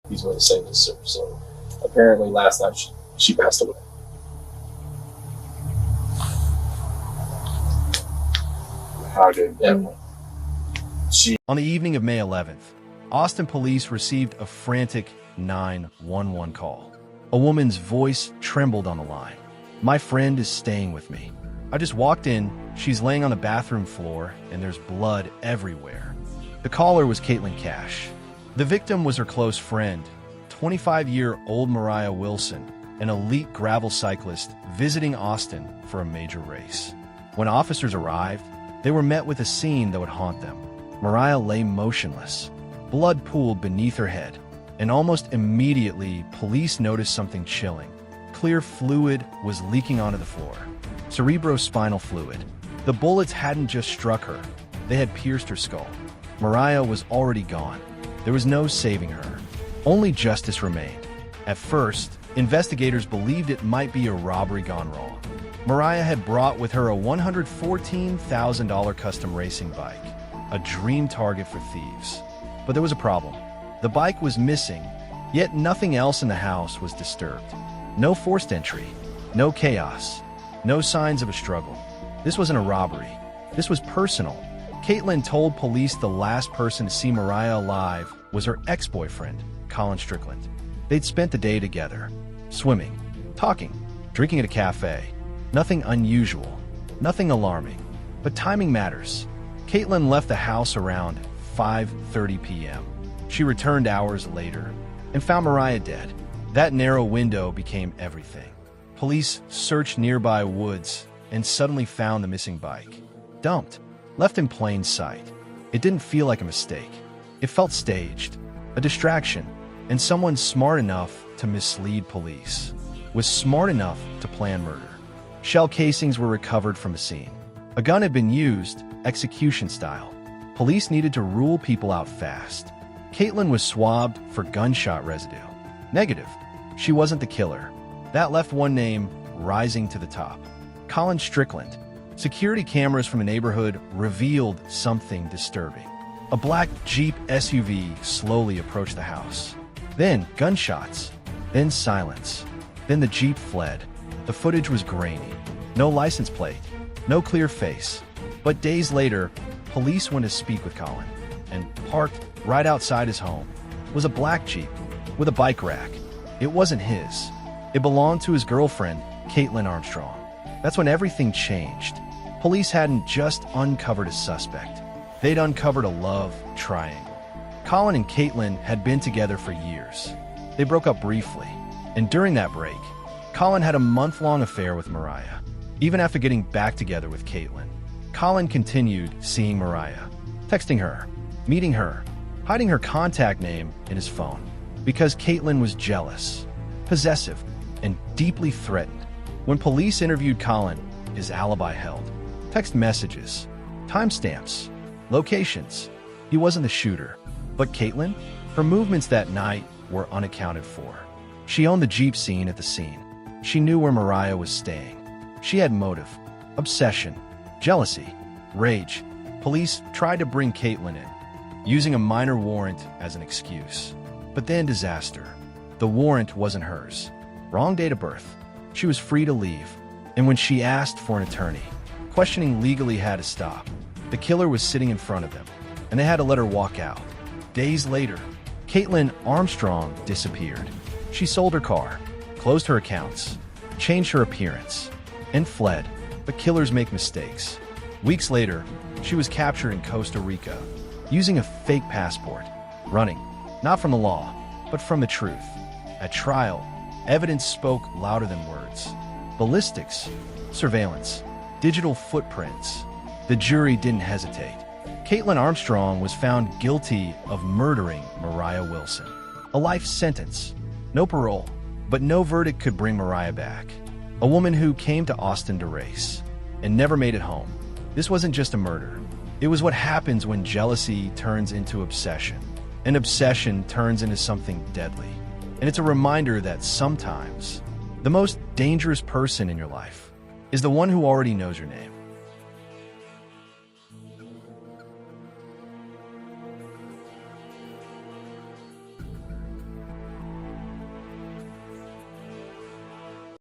He's going to say this, sir. So apparently last night she passed away. How did On the evening of May 11th, Austin police received a frantic 911 call. A woman's voice trembled on the line. "My friend is staying with me. I just walked in, she's laying on the bathroom floor, and there's blood everywhere." The caller was Caitlyn Cash. The victim was her close friend, 25-year-old Mariah Wilson, an elite gravel cyclist visiting Austin for a major race. When officers arrived, they were met with a scene that would haunt them. Mariah lay motionless, blood pooled beneath her head, and almost immediately, police noticed something chilling. Clear fluid was leaking onto the floor. Cerebrospinal fluid. The bullets hadn't just struck her, they had pierced her skull. Mariah was already gone. There was no saving her. Only justice remained. At first, investigators believed it might be a robbery gone wrong. Mariah had brought with her a $114,000 custom racing bike, a dream target for thieves. But there was a problem. The bike was missing, yet nothing else in the house was disturbed. No forced entry, no chaos, no signs of a struggle. This wasn't a robbery. This was personal. Caitlyn told police the last person to see Mariah alive was her ex-boyfriend, Colin Strickland. They'd spent the day together, swimming, talking, drinking at a cafe. Nothing unusual, nothing alarming. But timing matters. Caitlyn left the house around 5:30 p.m. She returned hours later and found Mariah dead. That narrow window became everything. Police searched nearby woods and suddenly found the missing bike. Dumped, left in plain sight. It didn't feel like a mistake. It felt staged, a distraction, and someone smart enough to mislead police was smart enough to plan murder. Shell casings were recovered from the scene. A gun had been used, execution style. Police needed to rule people out fast. Caitlyn was swabbed for gunshot residue. Negative. She wasn't the killer. That left one name rising to the top. Colin Strickland. Security cameras from the neighborhood revealed something disturbing. A black Jeep SUV slowly approached the house. Then gunshots. Then silence. Then the Jeep fled. The footage was grainy. No license plate. No clear face. But days later, police went to speak with Colin, and parked right outside his home was a black Jeep with a bike rack. It wasn't his. It belonged to his girlfriend, Caitlyn Armstrong. That's when everything changed. Police hadn't just uncovered a suspect. They'd uncovered a love triangle. Colin and Caitlyn had been together for years. They broke up briefly, and during that break, Colin had a month-long affair with Mariah. Even after getting back together with Caitlyn, Colin continued seeing Mariah, texting her, meeting her, hiding her contact name in his phone, because Caitlyn was jealous, possessive, and deeply threatened. When police interviewed Colin, his alibi held. Text messages, timestamps, locations. He wasn't the shooter. But Caitlyn? Her movements that night were unaccounted for. She owned the Jeep scene at the scene. She knew where Mariah was staying. She had motive, obsession, jealousy, rage. Police tried to bring Caitlyn in, using a minor warrant as an excuse. But then disaster. The warrant wasn't hers. Wrong date of birth. She was free to leave. And when she asked for an attorney, questioning legally had to stop. The killer was sitting in front of them, and they had to let her walk out. Days later, Caitlyn Armstrong disappeared. She sold her car, closed her accounts, changed her appearance, and fled. But killers make mistakes. Weeks later, she was captured in Costa Rica, using a fake passport, running, not from the law, but from the truth. At trial, evidence spoke louder than words. Ballistics, surveillance, digital footprints. The jury didn't hesitate. Caitlyn Armstrong was found guilty of murdering Mariah Wilson. A life sentence, no parole, but no verdict could bring Mariah back. A woman who came to Austin to race and never made it home. This wasn't just a murder. It was what happens when jealousy turns into obsession, and obsession turns into something deadly. And it's a reminder that sometimes the most dangerous person in your life is the one who already knows your name.